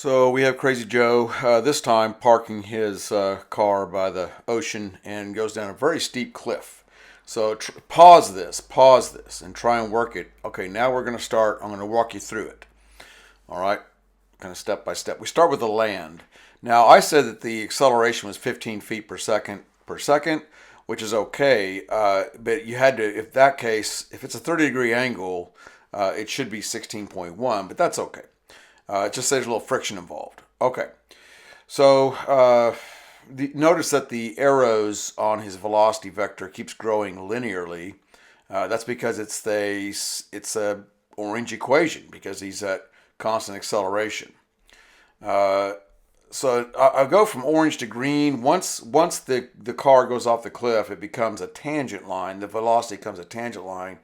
So we have Crazy Joe, this time parking his car by the ocean and goes down a very steep cliff. So pause this, and try and work it. Okay, now we're going to start. I'm going to walk you through it. All right, kind of step by step. We start with the land. Now I said that the acceleration was 15 feet per second, which is okay. But you had to, if that case, if it's a 30-degree angle, it should be 16.1, but that's okay. It just says a little friction involved. Okay, so notice that the arrows on his velocity vector keeps growing linearly. That's because it's a orange equation because he's at constant acceleration. So I go from orange to green. Once the car goes off the cliff, it becomes a tangent line. The velocity becomes a tangent line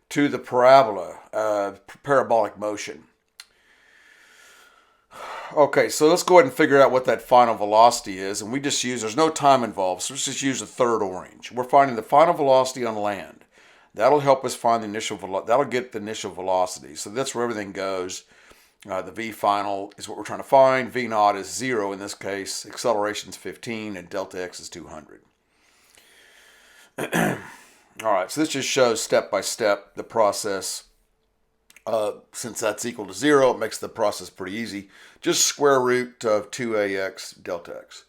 to the parabola, parabolic motion. Okay, so let's go ahead and figure out what that final velocity is. And there's no time involved, so let's just use the third orange. We're finding the final velocity on land. That'll help us find the initial velocity. That'll get the initial velocity. So that's where everything goes. The V final is what we're trying to find. V naught is 0 in this case. Acceleration is 15, and delta x is 200. All right, so this just shows step by step the process. Since that's equal to 0, it makes the process pretty easy. Just square root of 2ax delta x.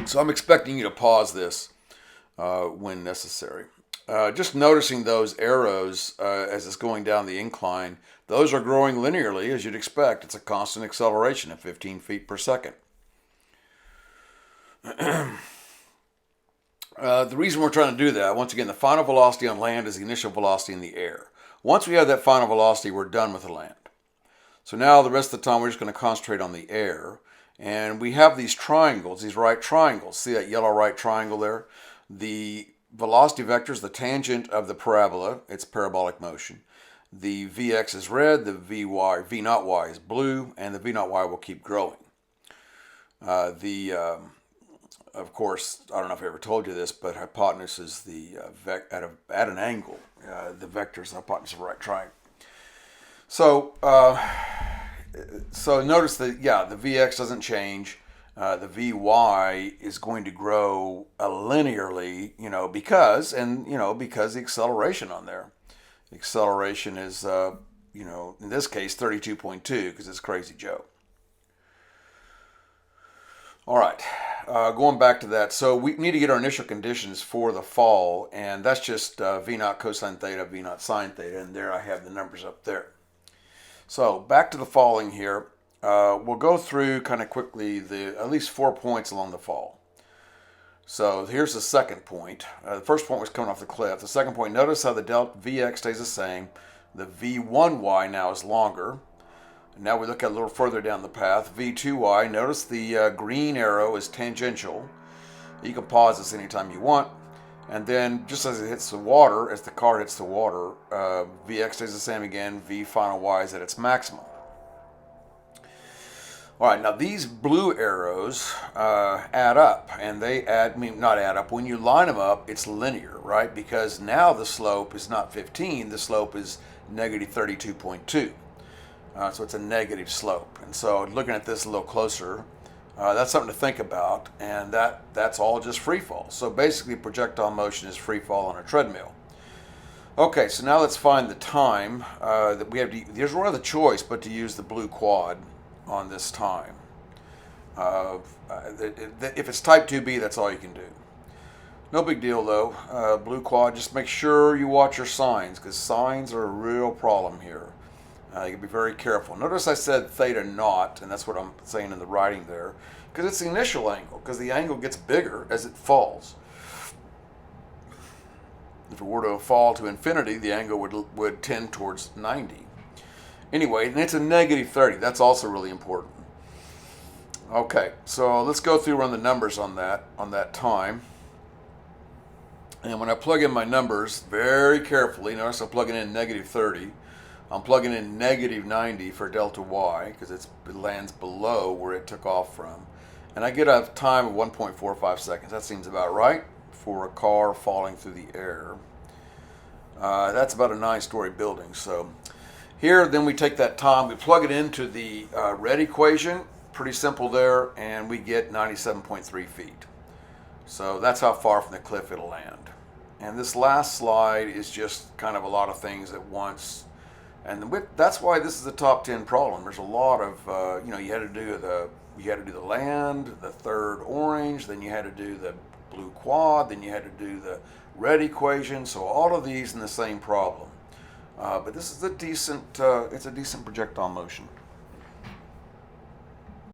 So I'm expecting you to pause this when necessary. Just noticing those arrows as it's going down the incline, those are growing linearly as you'd expect. It's a constant acceleration of 15 feet per second. The reason we're trying to do that, once again, the final velocity on land is the initial velocity in the air. Once we have that final velocity, we're done with the land. So now the rest of the time, we're just going to concentrate on the air. And we have these triangles, these right triangles. See that yellow right triangle there? The velocity vector is the tangent of the parabola. It's parabolic motion. The Vx is red, the V naught y is blue, and the V naught y will keep growing. Of course, I don't know if I ever told you this, but hypotenuse is the at an angle. The vector is the hypotenuse of a right triangle. So notice that the Vx doesn't change. The Vy is going to grow linearly, because the acceleration on there. The acceleration is in this case 32.2 because it's Crazy Joe. All right, going back to that. So we need to get our initial conditions for the fall, and that's just V naught cosine theta, V naught sine theta, and there I have the numbers up there. So back to the falling here. We'll go through kind of quickly at least 4 points along the fall. So here's the second point. The first point was coming off the cliff. The second point, notice how the delta Vx stays the same. The V1y now is longer. Now we look at a little further down the path. V2y, notice the green arrow is tangential. You can pause this anytime you want. And then just as it hits the water, as the car hits the water, Vx stays the same again. V final y is at its maximum. All right, now these blue arrows add up, and not add up. When you line them up, it's linear, right? Because now the slope is not 15, the slope is negative 32.2. So it's a negative slope. And so looking at this a little closer, that's something to think about, and that's all just free fall. So basically projectile motion is free fall on a treadmill. Okay, so now let's find the time that we have to. There's no other choice but to use the blue quad on this time. If it's type 2B, that's all you can do. No big deal though. Blue quad, just make sure you watch your signs, because signs are a real problem here. You can be very careful. Notice I said theta naught, and that's what I'm saying in the writing there, because it's the initial angle, because the angle gets bigger as it falls. If it were to fall to infinity, the angle would tend towards 90. Anyway, and it's a negative 30. That's also really important. Okay, so let's go through run the numbers on that time. And when I plug in my numbers very carefully, notice I'm plugging in negative 30. I'm plugging in negative 90 for delta y because it lands below where it took off from. And I get a time of 1.45 seconds. That seems about right for a car falling through the air. That's about a 9-story building. So Here, then we take that time, we plug it into the red equation, pretty simple there, and we get 97.3 feet. So that's how far from the cliff it'll land. And this last slide is just kind of a lot of things at once. And that's why this is a top 10 problem. There's a lot of, you had to do the land, the third orange, then you had to do the blue quad, then you had to do the red equation. So all of these in the same problem. But this is it's a decent projectile motion.